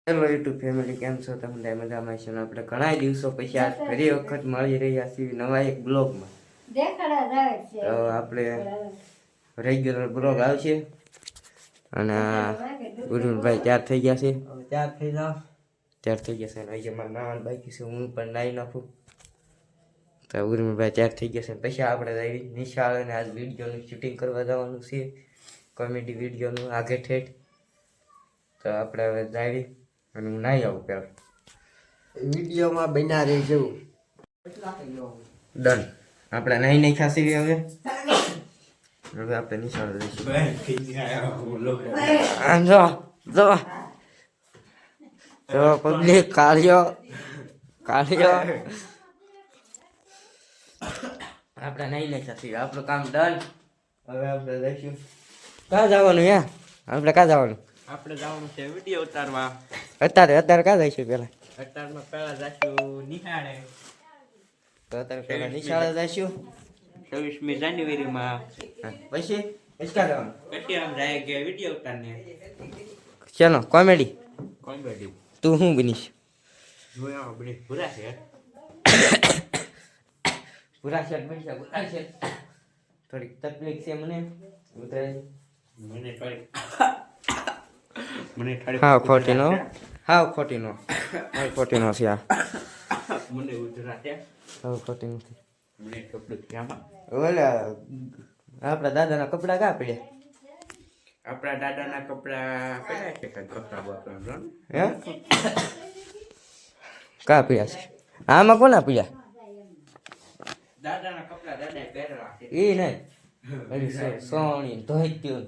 Hello YouTube family, કેમ છો તમે? મજામાં છો ને? આપણે ઘણા દિવસો પછી આજ ફરી વખત મળી રહ્યા છીએ નવા એક બ્લોગમાં. તો આપણે રેગ્યુલર બ્લોગ આવશે અને ગુરુભાઈ તૈયાર થઈ ગયા છે. તૈયાર થઈ ગયા છે અને અહીંયા મારા નાવાનું બાકી છે, હું પણ નાહી નાખું. તો ગુરુભાઈ તૈયાર થઈ ગયા છે. પછી આપણે જઈ નિશાળ અને આજ વિડીયોનું શૂટિંગ કરવા જવાનું છે, કોમેડી વિડીયોનું આગે ઠેઠ. તો આપણે હવે જઈએ અને હું નાહી આવું પેલા. વિડીયોમાં બન્યા રહી જવું ડન. આપણે નાહી નહીં ખાસી હવે આપણે નિશાળ જઈશું. આમ જો જો જો પબ્લિક કાઢ્યો આપણે નહીં ખાસી, આપણું કામ ડન. હવે આપણે જઈશું. ક્યાં જવાનું? આપણે ક્યાં જવાનું? આપણે જવાનું છે વિડીયો ઉતારવા. અત્યારે ક્યાં જઈશું પેલા? અત્યારમાં પહેલા જઈશું નિહાળે. તો અત્યારે પેલા નિશાળે જઈશું 26મી જાન્યુઆરીમાં. પછી ક્યાં જવાનું? પછી આમ જાય કે વિડીયો ઉતારને. ચાલો કોમેડી. કોમેડી તું શું બનીશ? જોયા બની પૂરા છે. પૂરા શર્ટ બનશે. પૂરા શર્ટ થોડીક તકલીફ છે મને. મને થોડી હા ખોટી નો છે આ. મને ઉધરા છે. હા ખોટી નથી. મને કપડું ક્યાંમાં ઓલા આપણા દાદાના કપડા ક્યાં પડ્યા? આપણા દાદાના કપડા પહેર્યા છે કે કપડા બાપડા હે ક્યાં પડ્યા છે? આમાં કોના પડ્યા? દાદાના કપડા દાદાએ પહેરેલા છે. એ નહીં સોણી ધોત્યું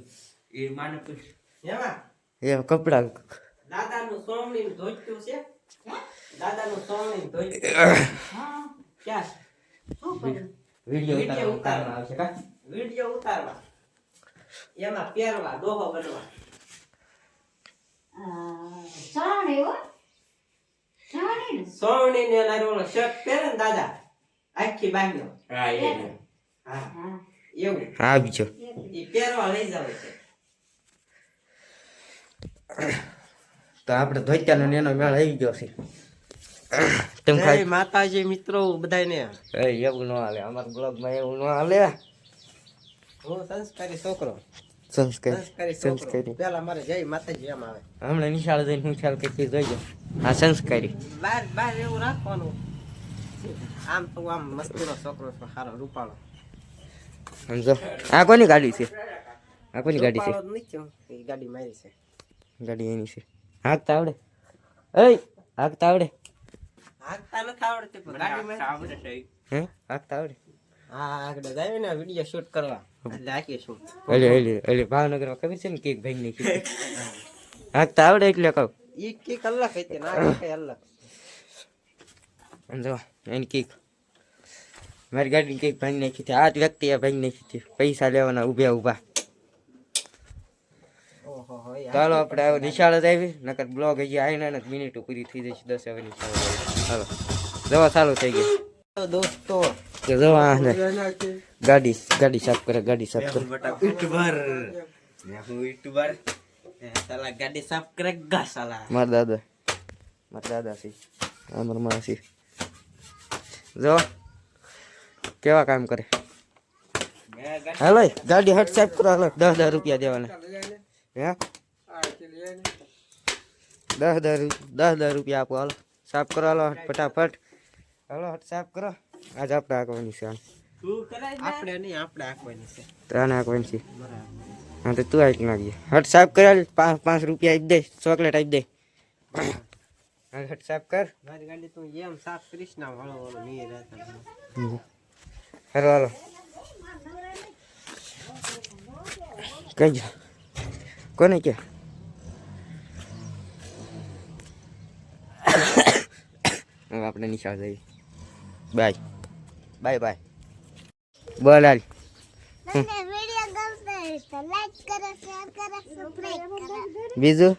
એ માને પૂછ એમાં એ કપડા. દાદાનું સોમણી ધોત્યું છે. દાદાનું સોમણી ધોત્યું ક્યાં વિડીયો ઉતારવા આવશે કા? વિડીયો ઉતારવા એમાં પહેરવા દોહો બનવા. સોમણી ને નાનો શર્ટ પહેરે ને દાદા આખી બાંધ્યો. હા એવું આવજો. એ પહેરવા લઈ જાવ છે. તો આપણે ધોત્યાનો ને એનો મેળ આવી ગયો છે. તેમ જય ખાઈ માતાજી મિત્રો બધાને. એવું ન હાલે અમારા બ્લોગમાં, એવું ન હાલે. હું સંસ્કારી છોકરો. સંસ્કારી પેલા મારે જય માતાજી એમ આવે. હમણાં નિશાળ જઈને હું ખ્યાલ કરતી જોઈજો. હા સંસ્કારી. બહાર એવું રાખવાનું. આમ તો આમ મસ્તીનો છોકરો છે, સારો રૂપાળો. સમજો. આ કોની ગાડી છે? આ કોની ગાડી છે? રૂપાળો જ નથી, એ ગાડી મારી છે. ગાડી એની છે. હાંકતા આવડે? હાંકતા આવડે? હાંકતા નથી આવડતી પણ ગાડી મારી આવડે છે. હે હાંકતા આવડે? હા આગળ જાય ને વિડીયો શૂટ કરવા એટલે હાકીશું. એટલે ભાવનગરમાં ખબર છે ને કેક ભાઈ ની હાંકતા આવડે એટલે કહું. ઈ કેક અલગ હતી ના કઈ અલગ. જો એની કેક મારી ગાડી કેક ભાઈ નાખી હતી. આ જ વ્યક્તિએ ભાઈ નાખી હતી. પૈસા લેવાના ઉભા. ઓહો ચાલો આપણે હવે નિશાળ જ આવી. નકર બ્લોગ હજી આવી ને મિનિટો પૂરી થઈ જશે. 10 હવે નિશાળ. હાલો જવા ચાલુ થઈ ગઈ દોસ્તો. જવા ગાડી સાફ કરે. યુટ્યુબર સાલા ગાડી સાફ કરે ગા સાલા. મારા દાદા છે. અમારા માં છે. જો કેવા કામ કરે. હાલો ગાડી હટ સાફ કરો. હાલો 10,000 રૂપિયા દેવાના. હે 10,000 રૂપિયા આપો. હાલો સાફ કરો. હાલો ફટાફટ. હાલો હટ સાફ કરો. આજ આપણે આંકવાની છે. આપણે નહીં આપણે આંકવાની છે. ત્રણ આંકવાની છે. હા તો તું આંકી નાખજે. હટ સાફ કર. 5 રૂપિયા આપી દે. ચોકલેટ આપી દે. હટ સાફ કર. મારી ગાડી તું એમ સાફ કરીશ ના વાળો નહીં રહેતા. હાલો કઈ કોને કે આપણે નિશાળ જઈએ. બાય બોલ હાલ. બીજું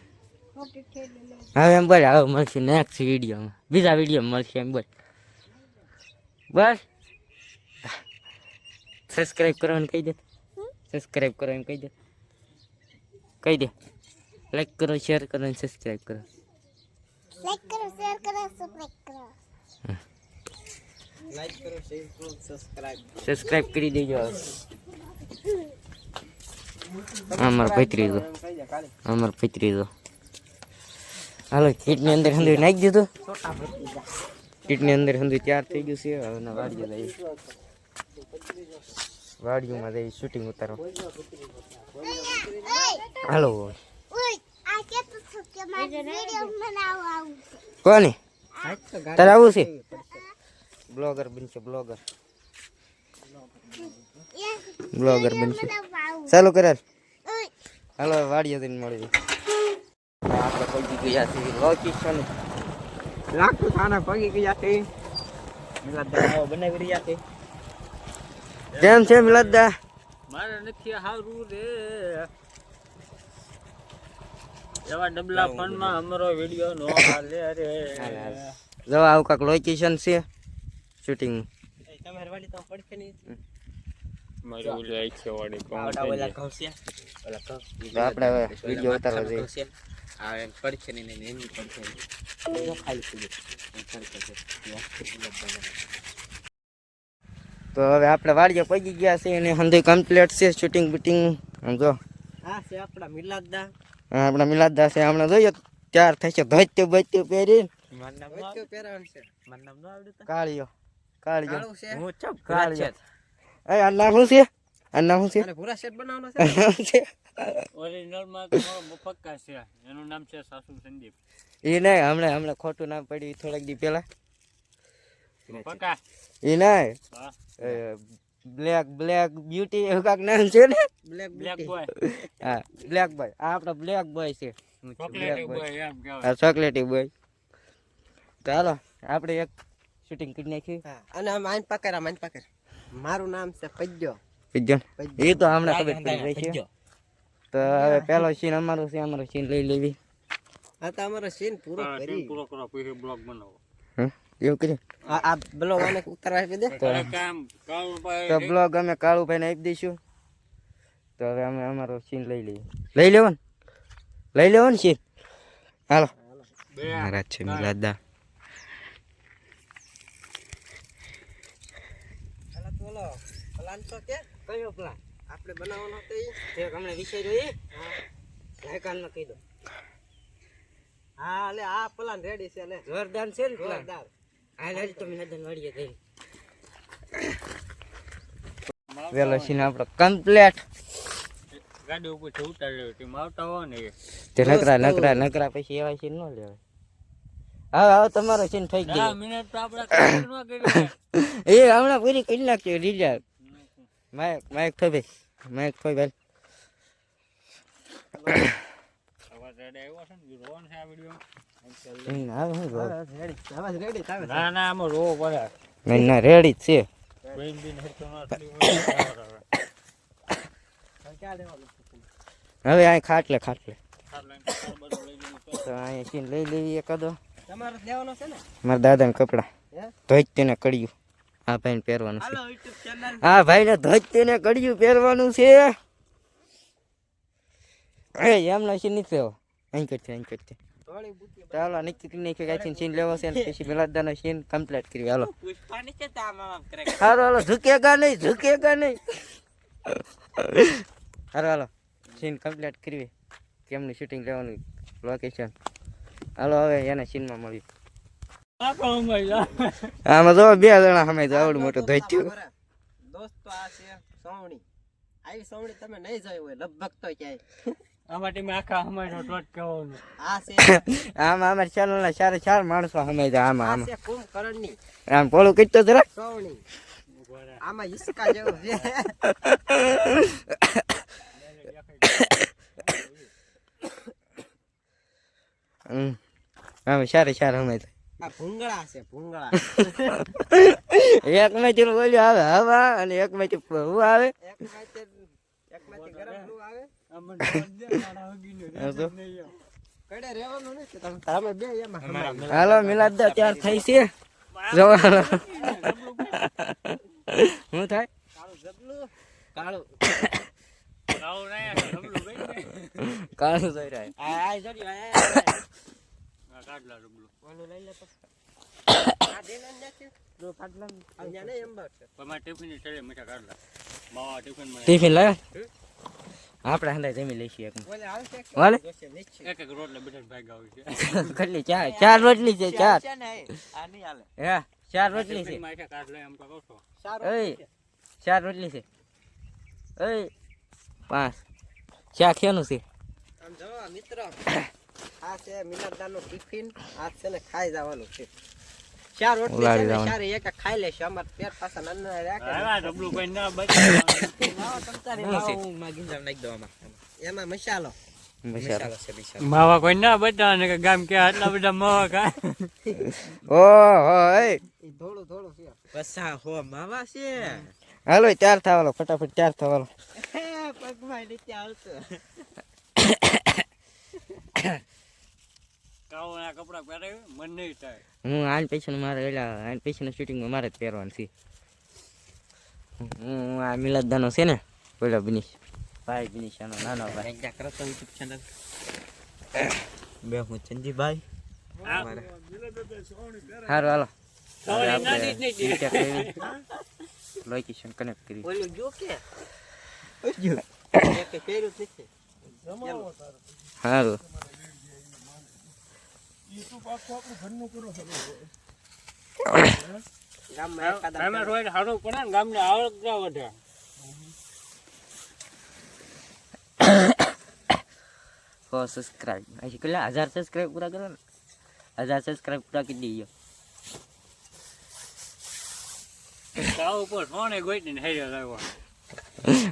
હવે એમ બોલ. હવે મળશે નેક્સ્ટ વિડીયોમાં. બીજા વિડીયોમાં મળશે એમ બોલ. બસ સબસ્ક્રાઇબ કરવાનું કહી દે. સબસ્ક્રાઇબ કરવાનું કહી દે. લાઈક કરો, શેર કરો અને સબસ્ક્રાઇબ કરો. લાઈક કરો શેર કરો સબસ્ક્રાઇબ કરો લાઈક કરો શેર કરો સબસ્ક્રાઇબ કરી દેજો અમાર પૈત્રીજો હાલો કીટની અંદર હંધું નાખી દીધું કીટની અંદર હંધું તૈયાર થઈ ગયું છે હવે ના વાડીએ જઈએ વાડીઓમાં જઈ શૂટિંગ ઉતારવા હાલો ઓય આ કે તો કે મારે વિડિયો બનાવવા આવું કોની તારે આવું છે બ્લોગર બનશે બ્લોગર બનશે ચાલુ કરે હાલો વાડીએ જઈને મળીએ આપણે પગી ગયા છીએ લોકેશન લાખો ખાના પગી ગયા છે મિલાદા બનાવી રહ્યા છે કેમ છે મિલાદા મારે નથી હારું રે એવા ડબલા ફોનમાં અમારો વિડિયો નો હાલે રે જો આવું કાંક લોકેશન છે શૂટિંગ તમારે વાડી તો પડખે નહીં મારી ઓલી આખી વાડી કોણ ઓલા ઘઉં ઓલા ઘઉં આપણે હવે વિડીયો ઉતારવા જઈએ આ એમ પડખે નહીં એમની પડખે જો ખાલી થઈ તો હવે આપણે વાડીએ પગી ગયા છે અને હંધું કમ્પ્લીટ છે શૂટિંગ બુટિંગ સમજો આ છે આપણા મિલાદા આપણા મિલાદા છે હમણાં જોઈએ ત્યાર થશે ધોત્યું બત્યું પહેરી મારું નામ વચ્ચે પહેરાવાનું છે મારું નામ ન આવડે કાળિયો કાળું છે હું ચપ કાળિયો એ આ નામ શું છે આ નામ શું અને પૂરા સેટ બનાવવાનો છે ઓરિજિનલ માં તો મારો પક્કા છે એનું નામ છે સાસુ સંદીપ એ નહીં હમણાં ખોટું નામ પડ્યું થોડાક દી પહેલા પક્કા એ નહીં હા બ્લેક બ્યુટી એવું કાંક નામ છે ને બ્લેક બોય હા બ્લેક બોય આ આપણો બ્લેક બોય છે ચોકલેટી બોય એમ કહેવાય હા ચોકલેટી બોય તો હાલો આપણે એક શૂટિંગ કરી નાખ્યું હા અને આમ આઈન પકડ મારું નામ છે પજ્જો પીજન એ તો હમણાં ખબર પડી રહી છે તો હવે પહેલો સીન અમારો છે અમારો સીન લઈ લેવી આ તો અમારો સીન પૂરો કરી પૂરો કરો પછી બ્લોગ બનાવો એવું કર્યું આ બ્લોગ આને ઉતારવા આપી દે કામ કાળું ભાઈ તો બ્લોગ અમે કાળુભાઈને આપી દઈશું તો હવે અમે અમારો સીન લઈ લેવો ને સીન હાલો મહારાજ છે મિલાદા બોલો પ્લાન તો કે કયો પ્લાન આપણે બનાવવાનો હતો ઈ જે હમણાં વિચાર્યો એ લાયકાન કહી દો હા લે આ પ્લાન રેડી છે લે જોરદાર છે ને પ્લાન જોરદાર હાલ તો મિલાદન વાડીએ જઈ વેલો સીન આપણો કમ્પ્લીટ ગાડી ઉપર થી ઉતાર્યો તેમ આવતા હોય ને તે નકરા પછી એવા સીન ન લેવાય હવે તમારો સીન થઈ ગયો મિનિટ તો આપણે કામ ન કરી એ હમણાં પૂરી કરી નાખ્યો રીજા માઇક થોઈ ભાઈ અવાજ રેડી આવ્યો છે ને રોન છે આ વિડિયો રેડી તાવે ના આમાં રોવો પડે ના રેડી જ છે કોઈ બી હેતો ના ક્યાં લેવાનું હવે અહીં ખાટલે બધું લઈ લીધું તો અહીંયા સીન લઈ લેવી એકાદો તમારે લેવાનો છે ને મારા દાદાને કપડા હે ધોઈતીને કડિયું આ ભાઈને પહેરવાનું છે હાલો YouTube ચેનલ આ ભાઈને ધોઈતીને કડિયું પહેરવાનું છે એમનો સીન નથી લેવો અહીં કરશે થોડી બુટી ચાલો નક્કી કરી નાખી કાંઈ સીન લેવો છે ને પછી મિલાદાનો સીન કમ્પ્લીટ કરી હાલો પુષ્પાની છે તા આમ કરે હાલો ઝુકેગા નહીં હાલો સીન કમ્પ્લીટ કરવી કેમનું શૂટિંગ લેવાનું લોકેશન હાલો હવે એના સીનમાં મળ્યું આમાં જો 2 જણા સામે આવડું મોટું ધોઈત્યું દોસ્તો આ છે સોવણી આવી સોવણી તમે નહીં જોઈ હોય લગભગ તો ક્યાંય આમાં ટીમે આખા હમાયનો ટોટ કહેવાનું આ છે આમાં અમારે ચેનલના 4 માણસો સામે આમાં આ છે કુંભકર્ણની આમ પોળું કીધું જરા સોવણી આમાં હિસકા જેવું છે આમ 4 સામે આ ભૂંગળા છે ભૂંગળા એક માંથી બોલ્યો આવે હવા અને એક માંથી હું આવે એકમાંથી ગરમ લૂ આવે આમાં કડે રહેવાનું નથી તમે બે એમાં હાલો મિલાદા ત્યાર થઈ છે જવાનો હું થાય કાળું જબલું કાળું કાળું જોઈ રહ્યા આ જોડી આ કાઢલા ડબલું ઓલું લઈ લે પછી આ દેને નથી જો ફાટલા અહીંયા ને એમ બાટ તમારે ટિફિન ચડે મીઠા કાઢલા માવા ટિફિન માં ટિફિન લાવે આપણે હંદાય જમી લઈશું એક ઓલે આવશે વાલે જોશે નિશ્ચિત એક રોટલા બેઠા ભાગ આવે છે કેટલી ચાર રોટલી છે ચાર છે ને આ નહીં હાલે હે ચાર રોટલી છે મીઠા કાઢલા એમ તો કહો છો સારું ઓય ચાર રોટલી છે ઓય 5 ચા ખેનું છે આમ જો મિત્રો આ છે મિલાદાનો ટિફિન આ છે ને ખાઈ જવાનું છે ચાર રોટલી છે ઉલાડી ને જવાનું. ચાર એક ખાઈ લેશે અમાર પેટ પાછા નાના રાખે આ ડબલું કોઈ ના બચાવ માવા તમતારી શું છે? માવા હું માગી જાવ નાખી દો આમાં એમાં મસાલો મસાલો છે મસાલો માવા કોઈ ના બચાવ ને કે ગામ કે આટલા બધા માવા કા ઓહો એ એ થોડું થોડું છે પસા હો માવા છે હાલો ચાર થવાલો ફટાફટ ચાર થવાલો પગમાં નીચે આવતો કાવના કપડા પહેરે મન નહીં થાય હું આન પૈસા મારે એલા આન પૈસાના શૂટિંગમાં મારે જ પહેરવાનું છે હું આ મિલાદદાનો છે ને પેલો બિનિશ ભાઈ બિનિશાનો નાનો ભાઈ ક્યાં કરો તો YouTube ચેનલ બે હું ચંદીભાઈ સારું હાલો હવે ના આપણે નહીં નહીં contact કરી લોકેશન કનેક્ટ કરી ઓલું જો કે એક પેરું છે સારું ગામમાં એકાદા તમે રોજ હારું પડે ને ગામને આવક જા વધે સબસ્ક્રાઇબ આજે કેટલા 1000 સબસ્ક્રાઇબ પૂરા કરો ને 1000 સબસ્ક્રાઇબ પૂરા કરી દઈએ કાવ ઉપર સોને ગોઈતી ને હેર્યો લાવ્યો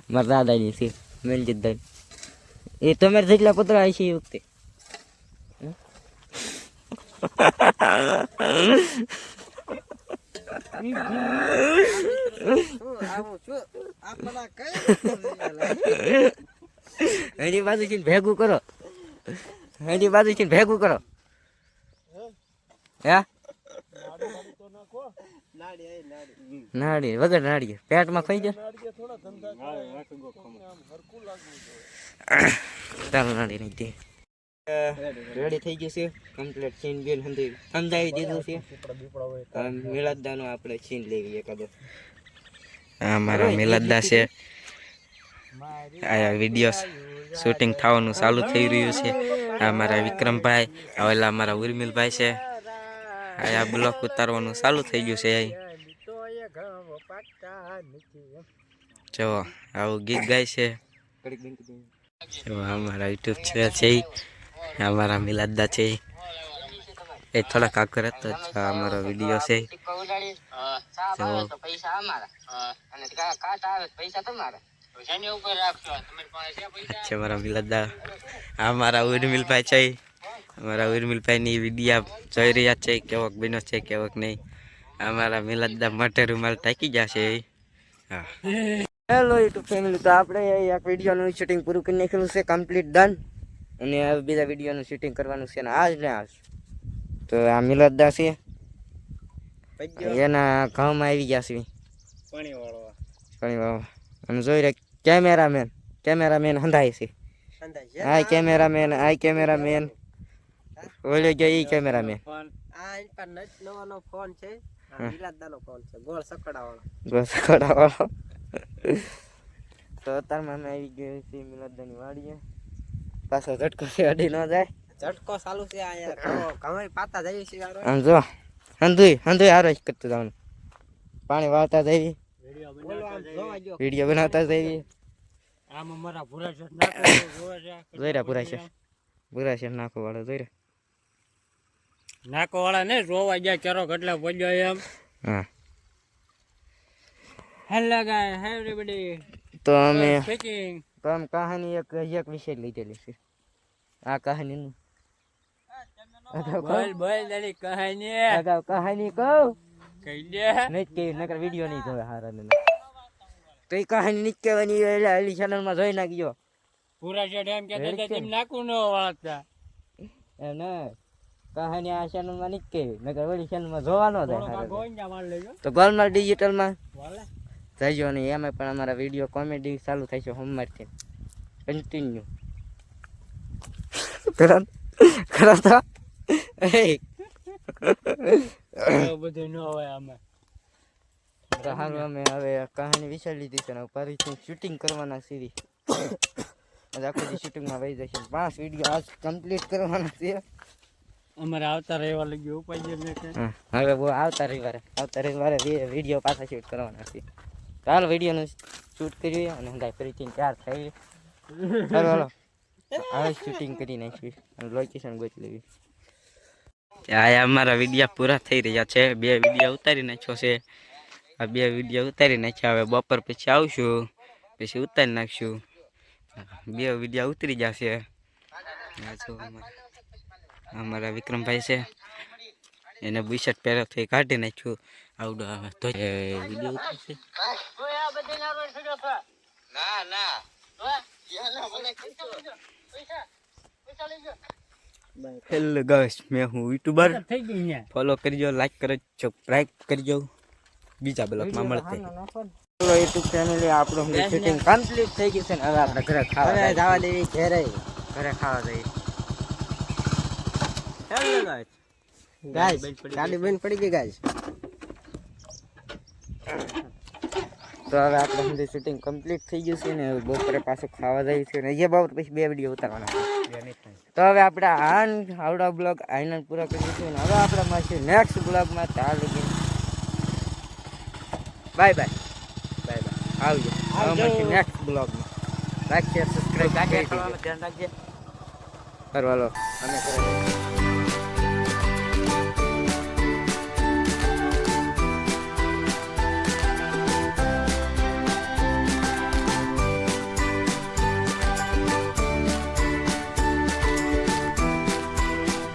મારા દાદાની છે મેલજીતભાઈ એ તમારે જેટલા પતરા હશે એ વખતે આવું છું આપણા કઈ એની બાજુથી ભેગું કરો એની બાજુથી ભેગું કરો હે નાડી નાડી વગર નાડી પેટમાં ખાઈ જાય ચાલો નાડી નહીં દે રેડી થઈ ગયું છે કમ્પ્લીટ સીન બેન સમજાવી દીધું છે મિલાદદાનો આપણે સીન લેવી એકાદો અમારા મિલાદદા છે આ વિડીયો શૂટિંગ થવાનું ચાલુ થઈ રહ્યું છે આ મારા વિક્રમભાઈ આવેલા અમારા ઉર્મિલભાઈ છે આ બ્લોક ઉતારવાનું ચાલુ થઈ ગયું છે જો આવું ગીત ગાય છે જો અમારા યુટ્યુબ છે અમારા મિલાદદા છે એ થોડાક આગળ હતો અમારો વિડીયો છે જો છે મારા મિલાદદા આ મારા ઉર્મિલભાઈ છે અમારા ઉર્મિલભાઈની વિડીયા જોઈ રહ્યા છે કેવોક બન્યો છે કેવોક નહીં અમારા મિલાદદા માટે રૂમાલ ટાંકી જશે હા હેલો યુટ્યુબ ફેમિલી તો આપણે એક વિડીયોનું શૂટિંગ પૂરું કરી નાખેલું છે કમ્પ્લીટ ડન અને હવે બીજા વિડીયોનું શૂટિંગ કરવાનું છે ને આજ ને આજ તો આ મિલાદદા છે એના ગામમાં આવી ગયા છે પાણી વાળો ઘણી વાર અને જોઈ રહ્યા કેમેરામેન હંધાય છે આ કેમેરામેન ઓલે ગયા એ કેમેરામેન ફોન આ પર નવાનો ફોન છે મિલાદાનો ફોન છે ગોળ સકડા વાળો ગોસકોડાવાળો તો અત્યારમાં અમે આવી ગયો છે મિલાદદાની વાડીએ પાછો ઝટકો છે અડી ન જાય ઝટકો ચાલુ છે આ યાર કમાઈ પાતા જઈએ છે યાર આમ જો હંધુય હારો જ કરતું જવાનું પાણી વાળતા જઈએ વિડિયો બોલો આમ જોવા જો વિડીયો બનાવતા જઈએ આમાં મારા ભૂરા છે નાખો જોઈ રહ્યા પૂરા છે નાખો વાળો જોઈ રહ્યા નાકો વાળા ને રોવા ગયા ચારો કેટલા પડ્યો એમ હા હેલો ગાય હાય એવરીબોડી તો અમે સ્પીકિંગ કહાની એક વિષય લીધેલી છે આ કહાનીનું બોલ તારી કહાની અગાઉ કહાની કહું કહી દે નહીં જ કેવી નકર વિડીયો નહીં જોવે હારા ને તો એ કહાની નહીં જ કહેવાની એલી ચેનલમાં જોઈ નાખજો પૂરા છે એમ કહેતા હતા તેમ નાકું ન વાળતા એમ ને કહાની આ ચેનલમાં નહીં જ કેવી નકર ઓલી ચેનલમાં જોવાનો જાય હારા ગોંજા માર લેજો તો ગોલમાલ ડિજિટલમાં વાલે જઈજો ને એમાં પણ અમારા વિડીયો કોમેડી ચાલુ થાય છે હોમમાંથી કન્ટિન્યુ કરો તો એવું બધું ન હોય આમાં. તો હારું અમે હવે કહાની વિચારી લીધી છે ને ફરીથી શૂટિંગ કરવાના સીરી આખો દી શૂટિંગમાં વહી જશે 5 વિડીયો આજ કમ્પ્લીટ કરવાના છે. અમારે આવતા રહેવા લાગ્યું ઉપાય જ ને કે હવે બહુ આવતા રવિવારે વિડીયો પાછા શૂટ કરવાના છે. ચાલો વિડીયોનું શૂટ કરીએ અને હંધાય ફરીથી તૈયાર થઈ ચાલો હવે શૂટિંગ કરી નાખીએ અને લોકેશન ગોતી લેવી. આ અમારા વિડીયા પૂરા થઈ રહ્યા છે. 2 વિડીયો ઉતારી નાખ્યો છે. આ 2 વિડીયો ઉતારી નાખ્યા. હવે બપોર પછી આવશું, પછી ઉતારી નાખશું. 2 વિડીયો ઉતરી જશે. આ જો અમારા વિક્રમભાઈ છે, એને બુશર્ટ પહેરો થઈ કાઢી નાખ્યું. આવડો આવે તો વિડીયો ઉતરશે. હેલો ગાઈસ, મેં હું યુટ્યુબર. થઈ ગઈ અહીંયા. ફોલો કરજો, લાઈક કરજો, સબસ્ક્રાઇબ કરજો. બીજા બ્લોગમાં મળતે. ચલો યુટ્યુબ ફેમિલી આપણું શૂટિંગ કમ્પ્લીટ થઈ ગયું છે ને હવે આપણે ઘરે ખાવા જવા દેવી ઘેરે. ઘરે ખાવા જઈએ. હેલો ગાઈસ, ગાઈસ ગાડી બંધ પડી ગઈ ગાઈસ. તો હવે આપણે સુધી શૂટિંગ કમ્પ્લીટ થઈ ગયું છે ને હવે બપોરે પાછું ખાવા જઈએ છીએ ને એ બપોર પછી 2 વિડીયો ઉતારવાના છે. તો હવે આપણે આવડા બ્લોગ આઈના પૂરા કરીએ છીએ ને હવે આપણે મળીશું નેક્સ્ટ બ્લોગમાં. ત્યાં લગી બાય બાય બાય બાય. આવજો. હવે મળીશું નેક્સ્ટ બ્લોગમાં. લાઈક શેર સબસ્ક્રાઇબ ગાડી ખાવામાં ધ્યાન રાખજે. કરવાલો અમે કરીએ.